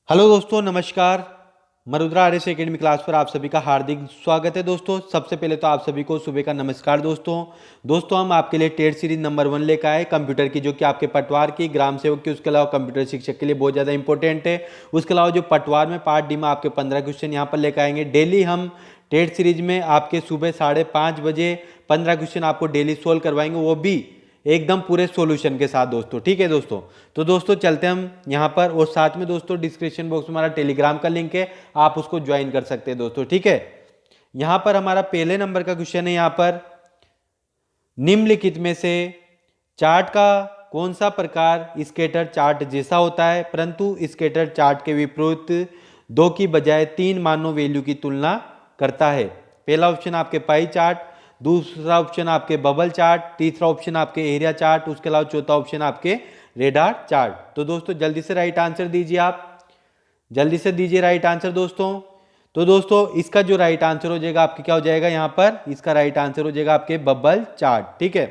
Hello दोस्तों, नमस्कार। मरुद्रा आर्यस academy class पर आप सभी का हार्दिक स्वागत है। दोस्तों, सबसे पहले तो आप सभी को सुबह का नमस्कार। दोस्तों हम आपके लिए टेट सीरीज नंबर 1 लेकर आए कंप्यूटर की, जो कि आपके पटवार की, ग्राम सेवक की, उसके अलावा कंप्यूटर शिक्षक के लिए बहुत ज़्यादा इंपॉर्टेंट है। उसके अलावा जो पटवार में पार्ट डी में आपके 15 क्वेश्चन यहाँ पर लेकर आएंगे। डेली हम टेट सीरीज में आपके सुबह 5:30 बजे 15 क्वेश्चन आपको डेली सोल्व करवाएंगे, वो भी एकदम पूरे सॉल्यूशन के साथ दोस्तों। ठीक है दोस्तों, तो दोस्तों चलते हम यहाँ पर, और साथ में दोस्तों डिस्क्रिप्शन बॉक्स में हमारा टेलीग्राम का लिंक है, आप उसको ज्वाइन कर सकते हैं दोस्तों। ठीक है, यहाँ पर हमारा पहले नंबर का क्वेश्चन है। यहाँ पर निम्नलिखित में से चार्ट का कौन सा प्रकार स्कैटर चार्ट जैसा होता है, परंतु स्कैटर चार्ट के विपरीत 2 की बजाय 3 मानों वैल्यू की तुलना करता है। पहला ऑप्शन आपके पाई चार्ट, दूसरा ऑप्शन आपके बबल चार्ट, तीसरा ऑप्शन आपके एरिया चार्ट, उसके अलावा चौथा ऑप्शन आपके रेडार चार्ट। तो दोस्तों जल्दी से राइट आंसर दीजिए, आप जल्दी से दीजिए राइट आंसर दोस्तों। तो दोस्तों इसका जो राइट आंसर हो जाएगा आपके, क्या हो जाएगा यहाँ पर, इसका राइट आंसर हो जाएगा आपके बबल चार्ट। ठीक है,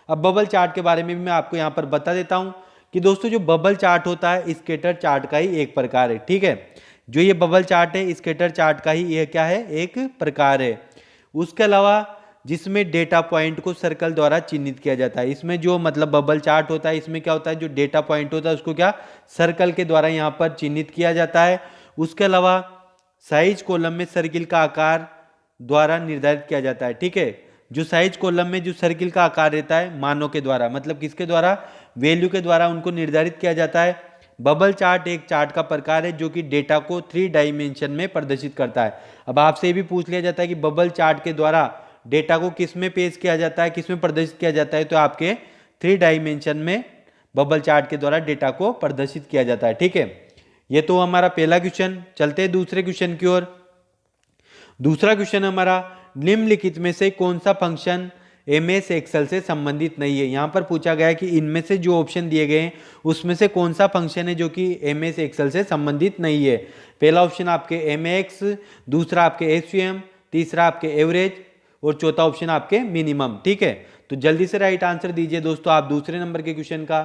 अब बबल चार्ट के बारे में भी मैं आपको यहाँ पर बता देता हूँ कि दोस्तों जो बबल चार्ट होता है स्कैटर चार्ट का ही एक प्रकार है। ठीक है, जो ये बबल चार्ट है स्कैटर चार्ट का ही ये क्या है, एक प्रकार है। उसके अलावा जिसमें डेटा पॉइंट को सर्कल द्वारा चिन्हित किया जाता है, इसमें जो मतलब बबल चार्ट होता है, इसमें क्या होता है, जो डेटा पॉइंट होता है उसको क्या सर्कल के द्वारा यहाँ पर चिन्हित किया जाता है। उसके अलावा साइज कॉलम में सर्किल का आकार द्वारा निर्धारित किया जाता है। ठीक है, जो साइज कॉलम में जो सर्किल का आकार रहता है मानों के द्वारा, मतलब किसके द्वारा, वैल्यू के द्वारा उनको निर्धारित किया जाता है। बबल चार्ट एक चार्ट का प्रकार है जो कि डेटा को 3 डायमेंशन में प्रदर्शित करता है। अब आपसे ये भी पूछ लिया जाता है कि बबल चार्ट के द्वारा डेटा को किस में पेश किया जाता है, किस में प्रदर्शित किया जाता है, तो आपके 3 डायमेंशन में बबल चार्ट के द्वारा डेटा को प्रदर्शित किया जाता है। ठीक है, ये तो हमारा पहला क्वेश्चन। चलते हैं दूसरे क्वेश्चन की ओर। दूसरा क्वेश्चन हमारा, निम्नलिखित में से कौन सा फंक्शन एमएस एक्सेल से संबंधित नहीं है। यहाँ पर पूछा गया है कि इनमें से जो ऑप्शन दिए गए हैं उसमें से कौन सा फंक्शन है जो कि एमएस एक्सेल से संबंधित नहीं है। पहला ऑप्शन आपके एमएक्स, दूसरा आपके एसवीएम, तीसरा आपके एवरेज, और चौथा ऑप्शन आपके मिनिमम। ठीक है, तो जल्दी से राइट आंसर दीजिए दोस्तों, आप दूसरे नंबर के क्वेश्चन का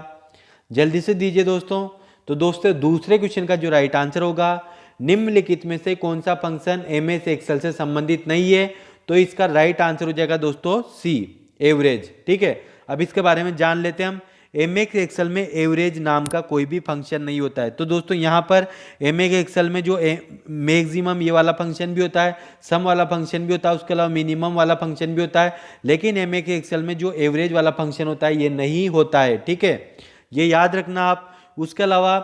जल्दी से दीजिए दोस्तों। तो दोस्तों दूसरे क्वेश्चन का जो राइट आंसर होगा, निम्नलिखित में से कौन सा फंक्शन एमएस एक्सेल से संबंधित नहीं है, तो इसका राइट आंसर हो जाएगा दोस्तों सी, एवरेज। ठीक है, अब इसके बारे में जान लेते हैं हम। एमएस एक्सेल में एवरेज नाम का कोई भी फंक्शन नहीं होता है। तो दोस्तों यहाँ पर एमएस एक्सेल में जो मैक्सिमम ये वाला फंक्शन भी होता है, सम वाला फंक्शन भी होता है, उसके अलावा मिनिमम वाला फंक्शन भी होता है, लेकिन एमएस एक्सेल में जो एवरेज वाला फंक्शन होता है ये नहीं होता है। ठीक है, ये याद रखना आप। उसके अलावा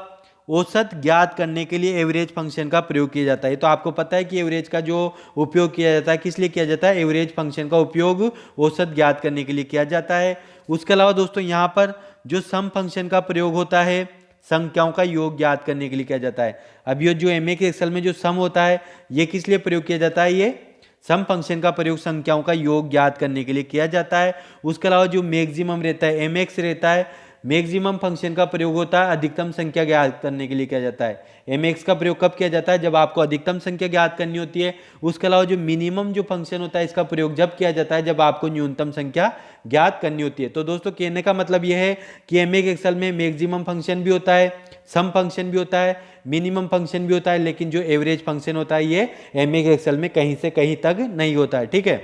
औसत ज्ञात करने के लिए एवरेज फंक्शन का प्रयोग किया जाता है। तो आपको पता है कि एवरेज का जो उपयोग किया जाता है किस लिए किया जाता है, एवरेज फंक्शन का उपयोग औसत ज्ञात करने के लिए किया जाता है। उसके अलावा दोस्तों यहाँ पर जो सम फंक्शन का प्रयोग होता है संख्याओं का योग ज्ञात करने के लिए किया जाता है। अब ये जो एमएस एक्सेल में जो सम होता है ये किस लिए प्रयोग किया जाता है, ये सम फंक्शन का प्रयोग संख्याओं का योग ज्ञात करने के लिए किया जाता है। उसके अलावा जो मैक्सिमम रहता है एमएक्स रहता है, मैक्सिमम फंक्शन का प्रयोग होता है अधिकतम संख्या ज्ञात करने के लिए किया जाता है। एमएक्स का प्रयोग कब किया जाता है, जब आपको अधिकतम संख्या ज्ञात करनी होती है। उसके अलावा जो मिनिमम जो फंक्शन होता है इसका प्रयोग जब किया जाता है जब आपको न्यूनतम संख्या ज्ञात करनी होती है। तो दोस्तों कहने का मतलब यह है कि एमएस एक्सेल में मैक्सिमम फंक्शन भी होता है, सम फंक्शन भी होता है, मिनिमम फंक्शन भी होता है, लेकिन जो एवरेज फंक्शन होता है ये एमएस एक्सेल में कहीं से कहीं तक नहीं होता है। ठीक है,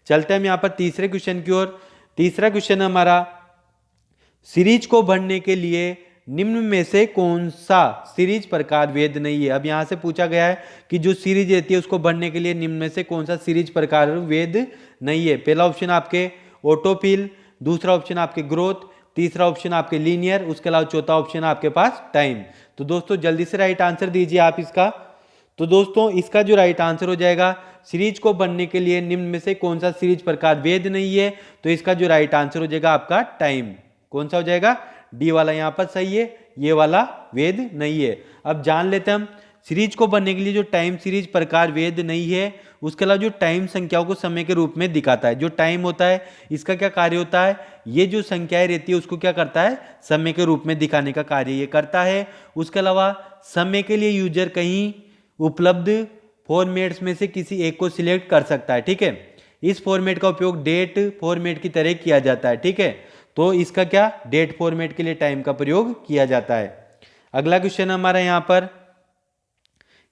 चलते हम यहाँ पर तीसरे क्वेश्चन की ओर। तीसरा क्वेश्चन हमारा, सीरीज को भरने के लिए निम्न में से कौन सा सीरीज प्रकार वैध नहीं है। अब यहां से पूछा गया है कि जो सीरीज रहती है उसको भरने के लिए निम्न में से कौन सा सीरीज प्रकार वैध नहीं है। पहला ऑप्शन आपके ऑटोफिल, दूसरा ऑप्शन आपके ग्रोथ, तीसरा ऑप्शन आपके लीनियर, उसके अलावा चौथा ऑप्शन आपके पास टाइम। तो दोस्तों जल्दी से राइट आंसर दीजिए आप इसका। तो दोस्तों इसका जो राइट आंसर हो जाएगा, सीरीज को बनने के लिए निम्न में से कौन सा सीरीज प्रकार वैध नहीं है, तो इसका जो राइट आंसर हो जाएगा आपका टाइम। कौन सा हो जाएगा, डी वाला यहाँ पर सही है, ये वाला वैध नहीं है। अब जान लेते हैं हम सीरीज को बनने के लिए जो टाइम सीरीज प्रकार वैध नहीं है, उसके अलावा जो टाइम संख्याओं को समय के रूप में दिखाता है। जो टाइम होता है इसका क्या कार्य होता है, ये जो संख्याएं रहती है उसको क्या करता है, समय के रूप में दिखाने का कार्य ये करता है। उसके अलावा समय के लिए यूजर कहीं उपलब्ध फॉर्मेट्स में से किसी एक को सिलेक्ट कर सकता है। ठीक है, इस फॉर्मेट का उपयोग डेट फॉर्मेट की तरह किया जाता है। ठीक है, तो इसका क्या, डेट फॉर्मेट के लिए टाइम का प्रयोग किया जाता है। अगला क्वेश्चन हमारा यहाँ पर,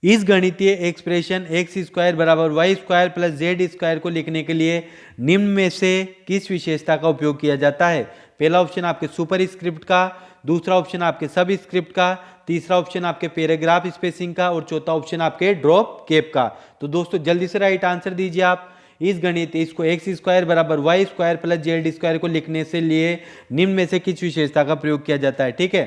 इस गणितीय एक्सप्रेशन एक्स स्क्वायर बराबर y square plus z square को लिखने के लिए निम्न में से किस विशेषता का उपयोग किया जाता है? पहला ऑप्शन आपके सुपर स्क्रिप्ट का, दूसरा ऑप्शन आपके सब स्क्रिप्ट का, तीसरा ऑप्शन आपके पैराग्राफ स्पेसिंग का और चौथा ऑप्शन आपके ड्रॉप कैप का। तो दोस्तों जल्दी से राइट आंसर दीजिए आप। इस गणित इसको एक्स स्क्वायर बराबर y square plus z square को लिखने से लिए निम्न में से किस विशेषता का प्रयोग किया जाता है? ठीक है,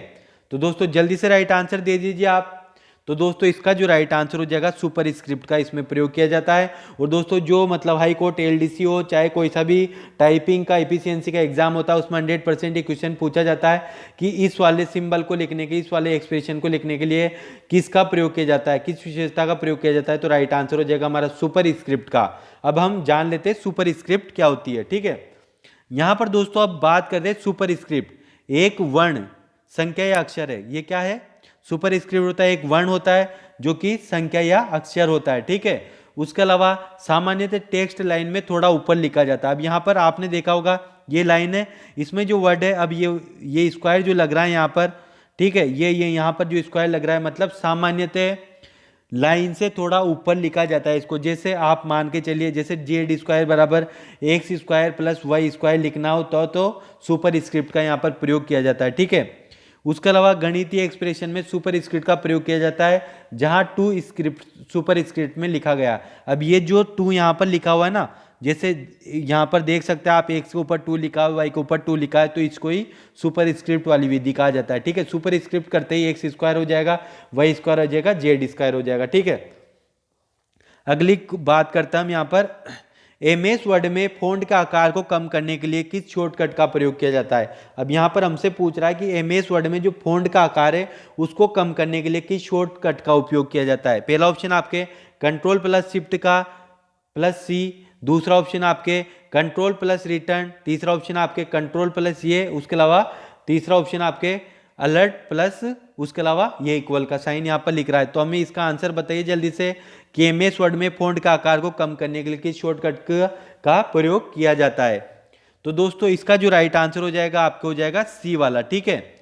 तो दोस्तों जल्दी से राइट आंसर दे दीजिए आप। तो दोस्तों इसका जो राइट आंसर हो जाएगा सुपर स्क्रिप्ट का इसमें प्रयोग किया जाता है। और दोस्तों जो मतलब हाई कोर्ट एलडीसी हो चाहे कोई सा भी टाइपिंग का एफिशिएंसी का एग्जाम होता है उसमें 100% क्वेश्चन पूछा जाता है कि इस वाले सिंबल को लिखने के, इस वाले एक्सप्रेशन को लिखने के लिए किसका प्रयोग किया जाता है, किस विशेषता का प्रयोग किया जाता है। तो राइट आंसर हो जाएगा हमारा सुपर स्क्रिप्ट का। अब हम जान लेते हैं सुपर स्क्रिप्ट क्या होती है। ठीक है, यहां पर दोस्तों अब बात कर रहे हैं सुपर स्क्रिप्ट। एक वर्ण, संख्या या अक्षर है, ये क्या है? सुपर स्क्रिप्ट होता है एक वर्ण होता है जो कि संख्या या अक्षर होता है। ठीक है, उसके अलावा सामान्यतः टेक्स्ट लाइन में थोड़ा ऊपर लिखा जाता है। अब यहाँ पर आपने देखा होगा ये लाइन है, इसमें जो वर्ड है, अब ये स्क्वायर जो लग रहा है यहाँ पर, ठीक है, ये यहाँ पर जो स्क्वायर लग रहा है मतलब सामान्यतः लाइन से थोड़ा ऊपर लिखा जाता है इसको। जैसे आप मान के चलिए जैसे जेड स्क्वायर बराबर x square plus y square लिखना हो तो सुपर स्क्रिप्ट का यहाँ पर प्रयोग किया जाता है। ठीक है, उसके अलावा गणितीय एक्सप्रेशन में सुपर स्क्रिप्ट का प्रयोग किया जाता है जहां टू स्क्रिप्ट सुपर स्क्रिप्ट में लिखा गया। अब ये जो टू यहाँ पर लिखा हुआ है ना, जैसे यहाँ पर देख सकते हैं आप एक्स के ऊपर टू लिखा है, वाई के ऊपर टू लिखा है, तो इसको ही सुपर स्क्रिप्ट वाली विधि कहा जाता है। ठीक है, सुपर स्क्रिप्ट करते ही एक्स स्क्वायर हो जाएगा, वाई स्क्वायर हो जाएगा, जेड स्क्वायर हो जाएगा। ठीक है, अगली बात करता हम यहाँ पर एमएस वर्ड में फ़ॉन्ट के आकार को कम करने के लिए किस शॉर्टकट का प्रयोग किया जाता है? अब यहाँ पर हमसे पूछ रहा है कि एमएस वर्ड में जो फ़ॉन्ट का आकार है उसको कम करने के लिए किस शॉर्टकट का उपयोग किया जाता है? पहला ऑप्शन आपके कंट्रोल प्लस शिफ्ट का प्लस सी, दूसरा ऑप्शन आपके कंट्रोल प्लस रिटर्न, तीसरा ऑप्शन आपके कंट्रोल प्लस ये, उसके अलावा तीसरा ऑप्शन आपके अलर्ट प्लस उसके अलावा ये इक्वल का साइन यहाँ पर लिख रहा है। तो हमें इसका आंसर बताइए जल्दी से कि एमएस वर्ड में फ़ॉन्ट का आकार को कम करने के लिए किस शॉर्टकट का प्रयोग किया जाता है? तो दोस्तों इसका जो राइट आंसर हो जाएगा आपको हो जाएगा सी वाला। ठीक है,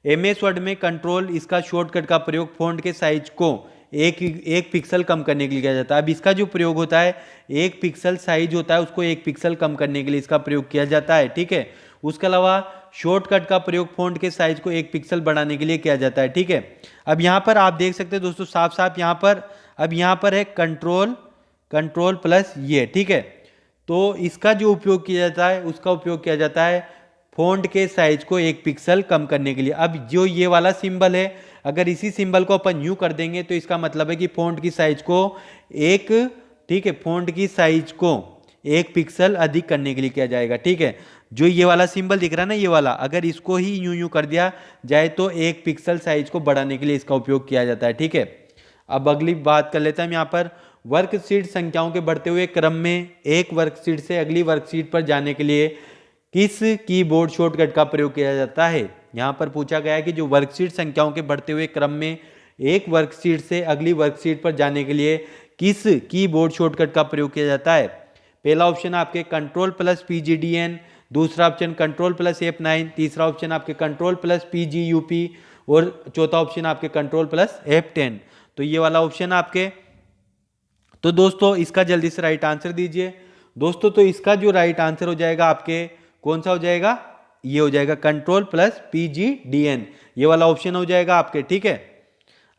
एमएस वर्ड में कंट्रोल इसका शॉर्टकट का प्रयोग फ़ॉन्ट के साइज को एक पिक्सल कम करने के लिए किया जाता है। अब इसका जो प्रयोग होता है, एक पिक्सल साइज होता है उसको एक पिक्सल कम करने के लिए इसका प्रयोग किया जाता है। ठीक है, उसके अलावा शॉर्टकट का प्रयोग फ़ॉन्ट के साइज को एक पिक्सल बढ़ाने के लिए किया जाता है। ठीक है, अब यहाँ पर आप देख सकते हैं दोस्तों साफ साफ यहाँ पर, अब यहाँ पर है कंट्रोल प्लस ये। ठीक है, तो इसका जो उपयोग किया जाता है उसका उपयोग किया जाता है फ़ॉन्ट के साइज को एक पिक्सल कम करने के लिए। अब जो ये वाला सिंबल है, अगर इसी सिंबल को अपन यूं कर देंगे तो इसका मतलब है कि फ़ॉन्ट की साइज को एक, ठीक है, फ़ॉन्ट की साइज को एक पिक्सल अधिक करने के लिए किया जाएगा। ठीक है, जो ये वाला सिंबल दिख रहा है ना, ये वाला, अगर इसको ही यूं कर दिया जाए तो एक पिक्सल साइज को बढ़ाने के लिए इसका उपयोग किया जाता है। ठीक है, अब अगली बात कर लेते हैं हम यहाँ पर वर्कशीट संख्याओं के बढ़ते हुए क्रम में एक वर्कशीट से अगली वर्कशीट पर जाने के लिए किस कीबोर्ड शॉर्टकट का प्रयोग किया जाता है? यहाँ पर पूछा गया है कि जो वर्कशीट संख्याओं के बढ़ते हुए क्रम में एक वर्कशीट से अगली वर्कशीट पर जाने के लिए किस कीबोर्ड शॉर्टकट का प्रयोग किया जाता है? पहला ऑप्शन आपके कंट्रोल प्लस PGDN, दूसरा ऑप्शन कंट्रोल प्लस F9, तीसरा ऑप्शन आपके कंट्रोल प्लस PGUP और चौथा ऑप्शन आपके कंट्रोल प्लस F10। तो ये वाला ऑप्शन आपके, तो दोस्तों इसका जल्दी से राइट आंसर दीजिए। दोस्तों तो इसका जो राइट आंसर हो जाएगा आपके कौन सा हो जाएगा? ये हो जाएगा कंट्रोल प्लस PGDN, ये वाला ऑप्शन हो जाएगा आपके। ठीक है,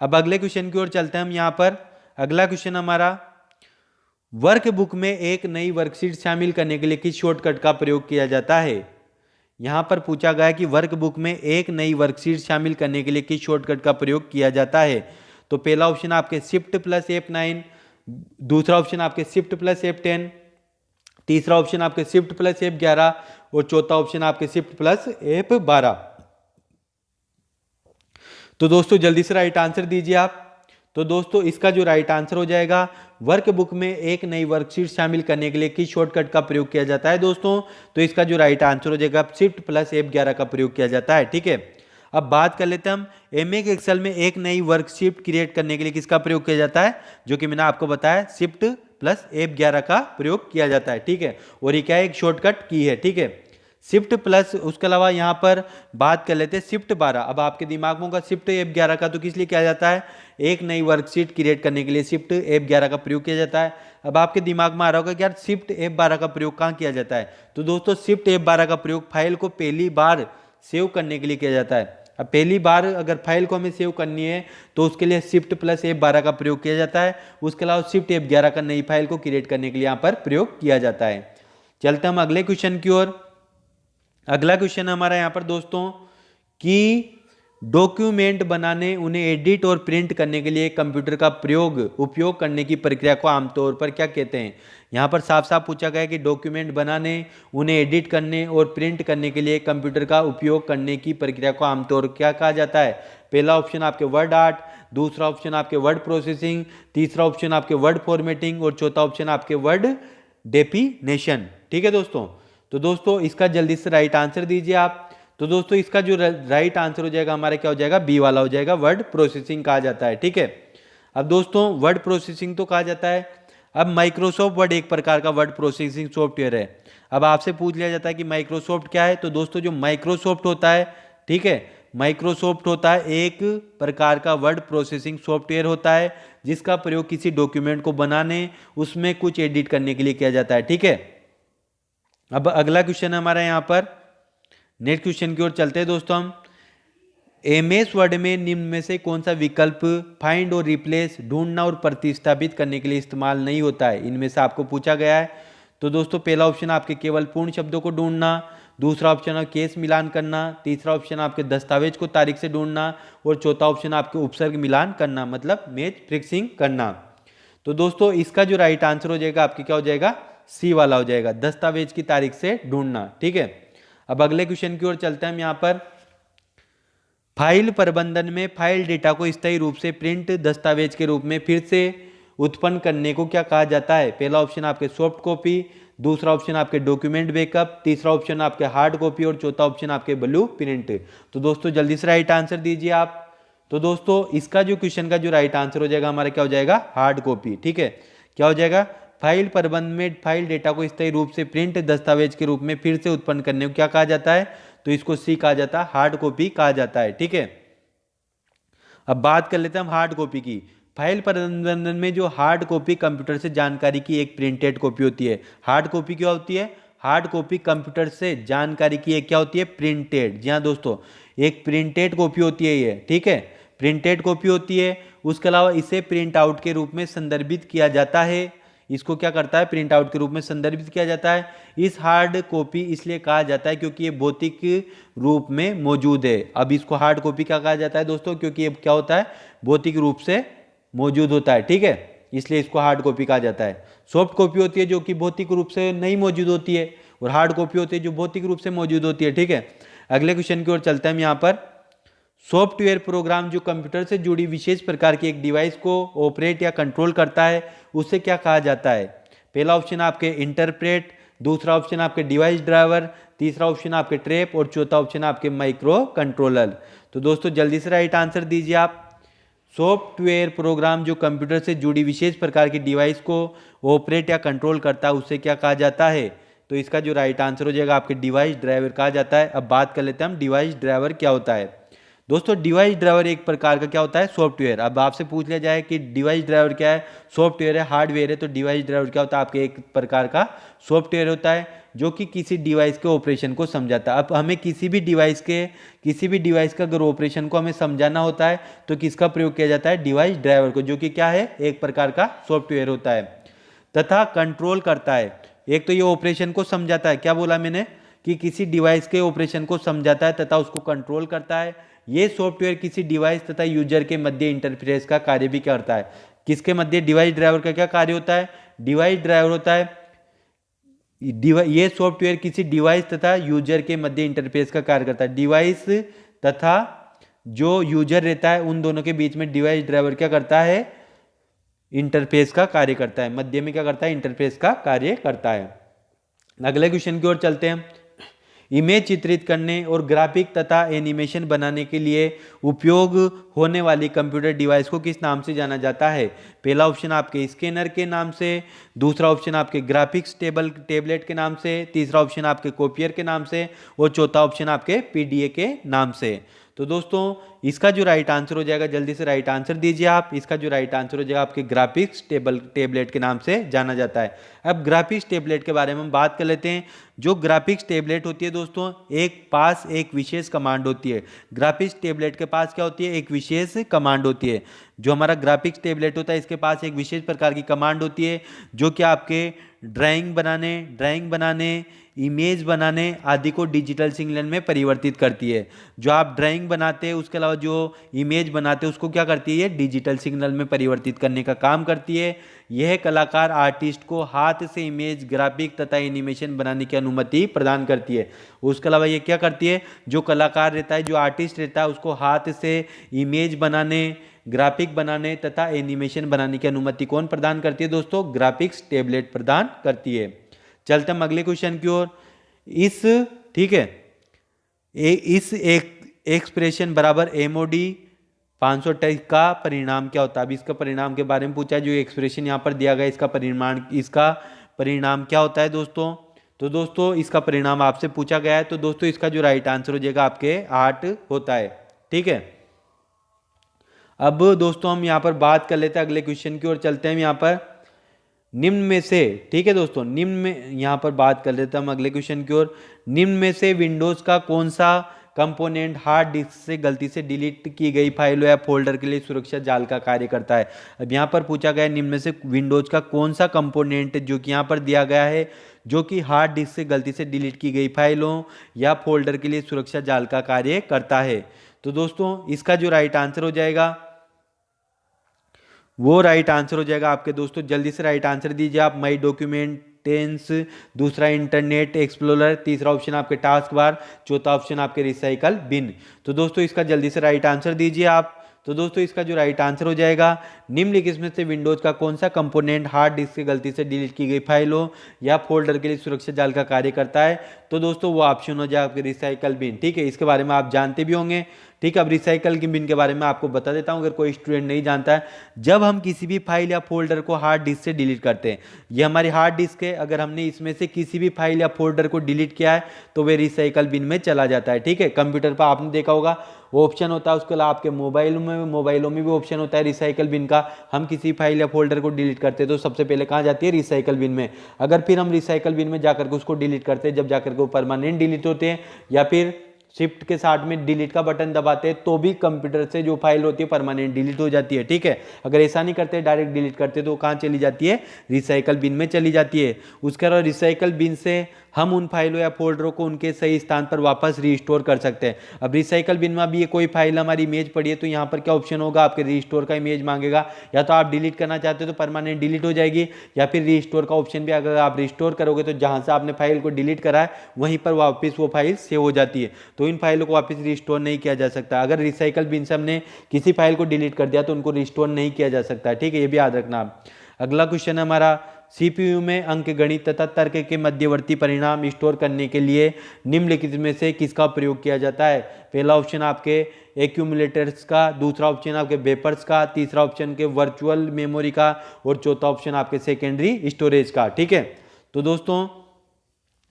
अब अगले क्वेश्चन की ओर चलते हैं हम। यहाँ पर अगला क्वेश्चन हमारा वर्कबुक में एक नई वर्कशीट शामिल करने के लिए किस शॉर्टकट का प्रयोग किया जाता है? यहाँ पर पूछा गया है कि वर्कबुक में एक नई वर्कशीट शामिल करने के लिए किस शॉर्टकट का प्रयोग किया जाता है? तो पहला ऑप्शन आपके शिफ्ट प्लस F9, दूसरा ऑप्शन आपके शिफ्ट प्लस F10, तीसरा ऑप्शन आपके शिफ्ट प्लस F11 और चौथा ऑप्शन आपके शिफ्ट प्लस F12। तो दोस्तों जल्दी से राइट आंसर दीजिए आप। तो दोस्तों इसका जो राइट आंसर हो जाएगा वर्कबुक में एक नई वर्कशीट शामिल करने के लिए किस शॉर्टकट का प्रयोग किया जाता है दोस्तों? तो इसका जो राइट आंसर हो जाएगा शिफ्ट प्लस F11 का प्रयोग किया जाता है। ठीक है, अब बात कर लेते हैं हम एमएस एक्सेल में एक नई वर्कशीट क्रिएट करने के लिए किसका प्रयोग किया जाता है? जो कि मैंने आपको बताया शिफ्ट प्लस F11 का प्रयोग किया जाता है। ठीक है, और ये क्या है? एक शॉर्टकट की है। ठीक है, शिफ्ट प्लस, उसके अलावा यहाँ पर बात कर लेते हैं शिफ्ट 12। अब आपके दिमाग में होगा शिफ्ट F11 का तो किस लिए किया जाता है, एक नई वर्कशीट क्रिएट करने के लिए शिफ्ट F11 का प्रयोग किया जाता है। अब आपके दिमाग में आ रहा होगा कि यार शिफ्ट F12 का प्रयोग कहाँ किया जाता है, तो दोस्तों शिफ्ट F12 का प्रयोग फाइल को पहली बार सेव करने के लिए किया जाता है। अब पहली बार अगर फाइल को हमें सेव करनी है तो उसके लिए शिफ्ट प्लस F12 का प्रयोग किया जाता है। उसके अलावा शिफ्ट F11 का नई फाइल को क्रिएट करने के लिए यहाँ पर प्रयोग किया जाता है। चलते हम अगले क्वेश्चन की ओर। अगला क्वेश्चन हमारा यहाँ पर दोस्तों कि डॉक्यूमेंट बनाने, उन्हें एडिट और प्रिंट करने के लिए कंप्यूटर का उपयोग करने की प्रक्रिया को आमतौर पर क्या कहते हैं। यहाँ पर साफ साफ पूछा गया है कि डॉक्यूमेंट बनाने, उन्हें एडिट करने और प्रिंट करने के लिए कंप्यूटर का उपयोग करने की प्रक्रिया को आमतौर पर क्या कहा जाता है। पहला ऑप्शन आपके वर्ड आर्ट, दूसरा ऑप्शन आपके वर्ड प्रोसेसिंग, तीसरा ऑप्शन आपके वर्ड फॉर्मेटिंग और चौथा ऑप्शन आपके वर्ड डेफिनेशन। ठीक है दोस्तों, तो दोस्तों इसका जल्दी से राइट आंसर दीजिए आप। तो दोस्तों इसका जो राइट आंसर हो जाएगा हमारा क्या हो जाएगा, बी वाला हो जाएगा, वर्ड प्रोसेसिंग कहा जाता है। ठीक है, अब दोस्तों वर्ड प्रोसेसिंग तो कहा जाता है। अब माइक्रोसॉफ्ट वर्ड एक प्रकार का वर्ड प्रोसेसिंग सॉफ्टवेयर है। अब आपसे पूछ लिया जाता है कि माइक्रोसॉफ्ट क्या है, तो दोस्तों जो माइक्रोसॉफ्ट होता है, ठीक है, माइक्रोसॉफ्ट होता है एक प्रकार का वर्ड प्रोसेसिंग सॉफ्टवेयर होता है जिसका प्रयोग किसी डॉक्यूमेंट को बनाने, उसमें कुछ एडिट करने के लिए किया जाता है। ठीक है, अब अगला क्वेश्चन हमारा यहाँ पर नेक्स्ट क्वेश्चन की ओर चलते हैं दोस्तों हम। एमएस वर्ड में निम्न में से कौन सा विकल्प फाइंड और रिप्लेस, ढूंढना और प्रतिस्थापित करने के लिए इस्तेमाल नहीं होता है, इनमें से आपको पूछा गया है। तो दोस्तों पहला ऑप्शन आपके केवल पूर्ण शब्दों को ढूंढना, दूसरा ऑप्शन है केस मिलान करना, तीसरा ऑप्शन आपके दस्तावेज को तारीख से ढूंढना और चौथा ऑप्शन आपके उपसर्ग मिलान करना, मतलब मैच फिक्सिंग करना। तो दोस्तों इसका जो राइट आंसर हो जाएगा आपके क्या हो जाएगा, सी वाला हो जाएगा, दस्तावेज की तारीख से ढूंढना। ठीक है, अब अगले क्वेश्चन की ओर चलते हैं हम। यहाँ पर फाइल प्रबंधन में फाइल डेटा को स्थायी रूप से प्रिंट दस्तावेज के रूप में फिर से उत्पन्न करने को क्या कहा जाता है। पहला ऑप्शन आपके सॉफ्ट कॉपी, दूसरा ऑप्शन आपके डॉक्यूमेंट बैकअप, तीसरा ऑप्शन आपके हार्ड कॉपी और चौथा ऑप्शन आपके ब्लू प्रिंट। तो दोस्तों जल्दी से राइट आंसर दीजिए आप। तो दोस्तों इसका जो क्वेश्चन का जो राइट आंसर हो जाएगा हमारा क्या हो जाएगा, हार्ड कॉपी। ठीक है, क्या हो जाएगा, फाइल प्रबंध में फाइल डेटा को स्थायी रूप से प्रिंट दस्तावेज के रूप में फिर से उत्पन्न करने को क्या कहा जाता है, तो इसको सी कहा जाता है, हार्ड कॉपी कहा जाता है। ठीक है, अब बात कर लेते हैं हम हार्ड कॉपी की। फाइल प्रबंधन में जो हार्ड कॉपी कंप्यूटर से जानकारी की एक प्रिंटेड कॉपी होती है। हार्ड कॉपी क्या होती है, हार्ड कॉपी कंप्यूटर से जानकारी की एक क्या होती है, प्रिंटेड। जी हाँ दोस्तों, एक प्रिंटेड कॉपी होती है ये। ठीक है, प्रिंटेड कॉपी होती है। उसके अलावा इसे प्रिंट आउट के रूप में संदर्भित किया जाता है। इसको क्या करता है, प्रिंट आउट के रूप में संदर्भित किया जाता है। इस हार्ड कॉपी इसलिए कहा जाता है क्योंकि ये भौतिक रूप में मौजूद है। अब इसको हार्ड कॉपी क्या कहा जाता है दोस्तों, क्योंकि ये क्या होता है, भौतिक रूप से मौजूद होता है। ठीक है, इसलिए इसको हार्ड कॉपी कहा जाता है। सॉफ्ट कॉपी होती है जो कि भौतिक रूप से नहीं मौजूद होती है, और हार्ड कॉपी होती है जो भौतिक रूप से मौजूद होती है। ठीक है, अगले क्वेश्चन की ओर चलते हैं हम। यहाँ पर सॉफ्टवेयर प्रोग्राम जो कंप्यूटर से जुड़ी विशेष प्रकार की एक डिवाइस को ऑपरेट या कंट्रोल करता है, उसे क्या कहा जाता है। पहला ऑप्शन आपके इंटरप्रेट, दूसरा ऑप्शन आपके डिवाइस ड्राइवर, तीसरा ऑप्शन आपके ट्रैप और चौथा ऑप्शन आपके माइक्रो कंट्रोलर। तो दोस्तों जल्दी से राइट आंसर दीजिए आप। सॉफ्टवेयर प्रोग्राम जो कंप्यूटर से जुड़ी विशेष प्रकार की डिवाइस को ऑपरेट या कंट्रोल करता है, उसे क्या कहा जाता है। तो इसका जो राइट आंसर हो जाएगा आपके डिवाइस ड्राइवर कहा जाता है। अब बात कर लेते हैं हम डिवाइस ड्राइवर क्या होता है। दोस्तों डिवाइस ड्राइवर एक प्रकार का क्या होता है, सॉफ्टवेयर। अब आपसे पूछ लिया जाए कि डिवाइस ड्राइवर क्या है, सॉफ्टवेयर है, हार्डवेयर है, तो डिवाइस ड्राइवर क्या होता है, आपके एक प्रकार का सॉफ्टवेयर होता है जो कि किसी डिवाइस के ऑपरेशन को समझाता है। अब हमें किसी भी डिवाइस का अगर ऑपरेशन को हमें समझाना होता है तो किसका प्रयोग किया जाता है, डिवाइस ड्राइवर को, जो कि क्या है, एक प्रकार का सॉफ्टवेयर होता है तथा कंट्रोल करता है। एक तो ये ऑपरेशन को समझाता है, क्या बोला मैंने, कि किसी डिवाइस के ऑपरेशन को समझाता है तथा उसको कंट्रोल करता है। ये सॉफ्टवेयर किसी डिवाइस तथा यूजर के मध्य इंटरफेस का कार्य भी करता है। किसके मध्य, डिवाइस ड्राइवर का क्या कार्य होता है, डिवाइस ड्राइवर होता है, ये सॉफ्टवेयर किसी डिवाइस तथा यूजर के मध्य इंटरफेस का कार्य करता है। डिवाइस तथा जो यूजर रहता है उन दोनों के बीच में डिवाइस ड्राइवर क्या करता है, इंटरफेस का कार्य करता है, मध्य में क्या करता है, इंटरफेस का कार्य करता है। अगले क्वेश्चन की ओर चलते हैं। इमेज चित्रित करने और ग्राफिक तथा एनिमेशन बनाने के लिए उपयोग होने वाली कंप्यूटर डिवाइस को किस नाम से जाना जाता है? पहला ऑप्शन आपके स्कैनर के नाम से, दूसरा ऑप्शन आपके ग्राफिक्स टेबलेट के नाम से, तीसरा ऑप्शन आपके कॉपियर के नाम से और चौथा ऑप्शन आपके पीडीए के नाम से। तो दोस्तों इसका जो राइट आंसर हो जाएगा, जल्दी से राइट आंसर दीजिए आप। इसका जो राइट आंसर हो जाएगा आपके ग्राफिक्स टेबलेट के नाम से जाना जाता है। अब ग्राफिक्स टेबलेट के बारे में हम बात कर लेते हैं। जो ग्राफिक्स टेबलेट होती है दोस्तों, एक विशेष कमांड होती है। ग्राफिक्स टेबलेट के पास क्या होती है? एक विशेष कमांड होती है। जो हमारा ग्राफिक्स टेबलेट होता है इसके पास एक विशेष प्रकार की कमांड होती है जो कि आपके ड्राइंग बनाने, इमेज बनाने आदि को डिजिटल सिग्नल में परिवर्तित करती है। जो आप ड्राइंग बनाते हैं उसके अलावा जो इमेज बनाते हैं उसको क्या करती है? ये डिजिटल सिग्नल में परिवर्तित करने का काम करती है। यह कलाकार आर्टिस्ट को हाथ से इमेज, ग्राफिक तथा एनिमेशन बनाने की अनुमति प्रदान करती है। उसके अलावा ये क्या करती है? जो कलाकार रहता है, जो आर्टिस्ट रहता है, उसको हाथ से इमेज बनाने, ग्राफिक बनाने तथा एनिमेशन बनाने की अनुमति कौन प्रदान करती है दोस्तों? ग्राफिक्स टेबलेट प्रदान करती है। चलते हम अगले क्वेश्चन की ओर। ठीक है, इस एक्सप्रेशन बराबर एमओडी 528 का परिणाम क्या होता है? अब इसका परिणाम के बारे में पूछा है। जो एक्सप्रेशन यहाँ पर दिया गया इसका परिणाम क्या होता है दोस्तों? तो दोस्तों इसका परिणाम आपसे पूछा गया है। तो दोस्तों इसका जो राइट आंसर हो जाएगा आपके 8 होता है। ठीक है, अब दोस्तों हम यहाँ पर बात कर लेते हैं अगले क्वेश्चन की ओर। चलते हैं यहाँ पर निम्न में से, ठीक है दोस्तों, निम्न में यहाँ पर बात कर लेते हैं हम अगले क्वेश्चन की ओर। निम्न में से विंडोज का कौन सा कंपोनेंट हार्ड डिस्क से गलती से डिलीट की गई फाइलों या फोल्डर के लिए सुरक्षा जाल का कार्य करता है? अब यहाँ पर पूछा गया है निम्न में से विंडोज का कौन सा कंपोनेंट जो कि यहाँ पर दिया गया है जो कि हार्ड डिस्क से गलती से डिलीट की गई फाइलों या फोल्डर के लिए सुरक्षा जाल का कार्य करता है? तो दोस्तों इसका जो राइट आंसर हो जाएगा वो राइट आंसर हो जाएगा आपके दोस्तों, जल्दी से राइट आंसर दीजिए आप। माई डॉक्यूमेंटेंस, दूसरा इंटरनेट एक्सप्लोरर, तीसरा ऑप्शन आपके टास्क बार, चौथा ऑप्शन आपके रिसाइकल बिन। तो दोस्तों इसका जल्दी से राइट आंसर दीजिए आप। तो दोस्तों इसका जो राइट आंसर हो जाएगा निम्नलिखित में से विंडोज का कौन सा कंपोनेंट हार्ड डिस्क से गलती से डिलीट की गई फाइलों या फोल्डर के लिए सुरक्षा जाल का कार्य करता है? तो दोस्तों वो ऑप्शन हो जाएगा आपके रिसाइकल बिन। ठीक है, इसके बारे में आप जानते भी होंगे। ठीक है, अब रिसाइकल की बिन के बारे में आपको बता देता हूं अगर कोई स्टूडेंट नहीं जानता है। जब हम किसी भी फाइल या फोल्डर को हार्ड डिस्क से डिलीट करते हैं, ये हमारी हार्ड डिस्क है, अगर हमने इसमें से किसी भी फाइल या फोल्डर को डिलीट किया है तो वे रिसाइकल बिन में चला जाता है। ठीक है, कंप्यूटर पर आपने देखा होगा वो ऑप्शन होता है, उसके अलावा आपके मोबाइलों में भी ऑप्शन होता है रिसाइकल बिन का। हम किसी फाइल या फोल्डर को डिलीट करते हैं तो सबसे पहले कहाँ जाती है? रिसाइकल बिन में। अगर फिर हम रिसाइकल बिन में जाकर के उसको डिलीट करते हैं, जब जाकर के वो परमानेंट डिलीट होते हैं या फिर शिफ्ट के साथ में डिलीट का बटन दबाते हैं तो भी कंप्यूटर से जो फाइल होती है परमानेंट डिलीट हो जाती है। ठीक है, अगर ऐसा नहीं करते डायरेक्ट डिलीट करते तो कहाँ चली जाती है? रिसाइकल बिन में चली जाती है। उसके अलावा रिसाइकल बिन से हम उन फाइलों या फोल्डरों को उनके सही स्थान पर वापस रीस्टोर कर सकते हैं। अब रिसाइकल बिन में भी ये कोई फाइल हमारी इमेज पड़ी है तो यहाँ पर क्या ऑप्शन होगा? आपके रीस्टोर का इमेज मांगेगा। या तो आप डिलीट करना चाहते हो तो परमानेंट डिलीट हो जाएगी, या फिर रीस्टोर का ऑप्शन भी अगर आप रिस्टोर करोगे तो जहाँ से आपने फाइल को डिलीट करा है वहीं पर वापस वो फाइल सेव हो जाती है। तो इन फाइलों को वापस रिस्टोर नहीं किया जा सकता। अगर रिसाइकल बिन से हमने किसी फाइल को डिलीट कर दिया तो उनको रिस्टोर नहीं किया जा सकता। ठीक है, ये भी याद रखना आप। अगला क्वेश्चन है हमारा, सीपीयू में अंकगणित तथा तर्क के मध्यवर्ती परिणाम स्टोर करने के लिए निम्नलिखित में से किसका प्रयोग किया जाता है? पहला ऑप्शन आपके एक्यूमुलेटर्स का, दूसरा ऑप्शन आपके वेपर्स का, तीसरा ऑप्शन के वर्चुअल मेमोरी का और चौथा ऑप्शन आपके सेकेंडरी स्टोरेज का। ठीक है, तो दोस्तों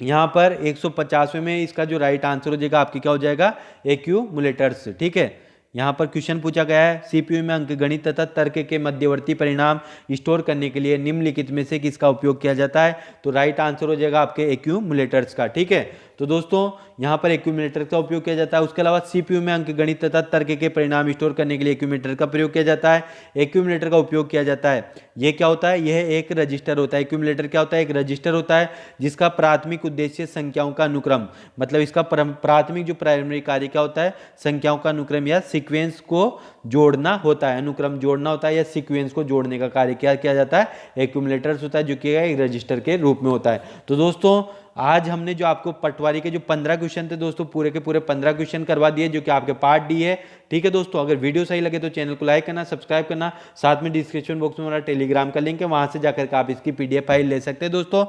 यहाँ पर 150वें में इसका जो राइट आंसर हो जाएगा आपकी क्या हो जाएगा? एक्यूमुलेटर्स। ठीक है, यहाँ पर क्वेश्चन पूछा गया है सीपीयू में अंकगणित तथा तर्क के मध्यवर्ती परिणाम स्टोर करने के लिए निम्नलिखित में से किसका उपयोग किया जाता है? तो राइट आंसर हो जाएगा आपके एक्यूमुलेटर्स का। ठीक है, तो दोस्तों यहाँ पर एक्यूमुलेटर का उपयोग किया जाता है। उसके अलावा सीपीयू में अंकगणित तथा तर्क के परिणाम स्टोर करने के लिए एक्यूमुलेटर का प्रयोग किया जाता है। एक्यूमुलेटर का उपयोग किया जाता है, यह क्या होता है? यह एक रजिस्टर होता है। एक्यूमुलेटर क्या होता है? एक रजिस्टर होता है जिसका प्राथमिक उद्देश्य संख्याओं का अनुक्रम, मतलब इसका प्राथमिक जो प्राइमरी कार्य क्या होता है? संख्याओं का अनुक्रम या सीक्वेंस को जोड़ना होता है। अनुक्रम जोड़ना होता है या सीक्वेंस को जोड़ने का कार्य क्या किया जाता है? एक्यूमुलेटर्स होता है, जो कि एक रजिस्टर के रूप में होता है। तो दोस्तों आज हमने जो आपको पटवारी के जो 15 क्वेश्चन थे दोस्तों, पूरे के पूरे 15 क्वेश्चन करवा दिए जो कि आपके पार्ट डी है। ठीक है दोस्तों, अगर वीडियो सही लगे तो चैनल को लाइक करना, सब्सक्राइब करना, साथ में डिस्क्रिप्शन बॉक्स में हमारा टेलीग्राम का लिंक है, वहां से जाकर के आप इसकी पीडीएफ फाइल ले सकते हैं दोस्तों।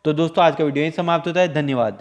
तो दोस्तों आज का वीडियो यही समाप्त होता है, धन्यवाद।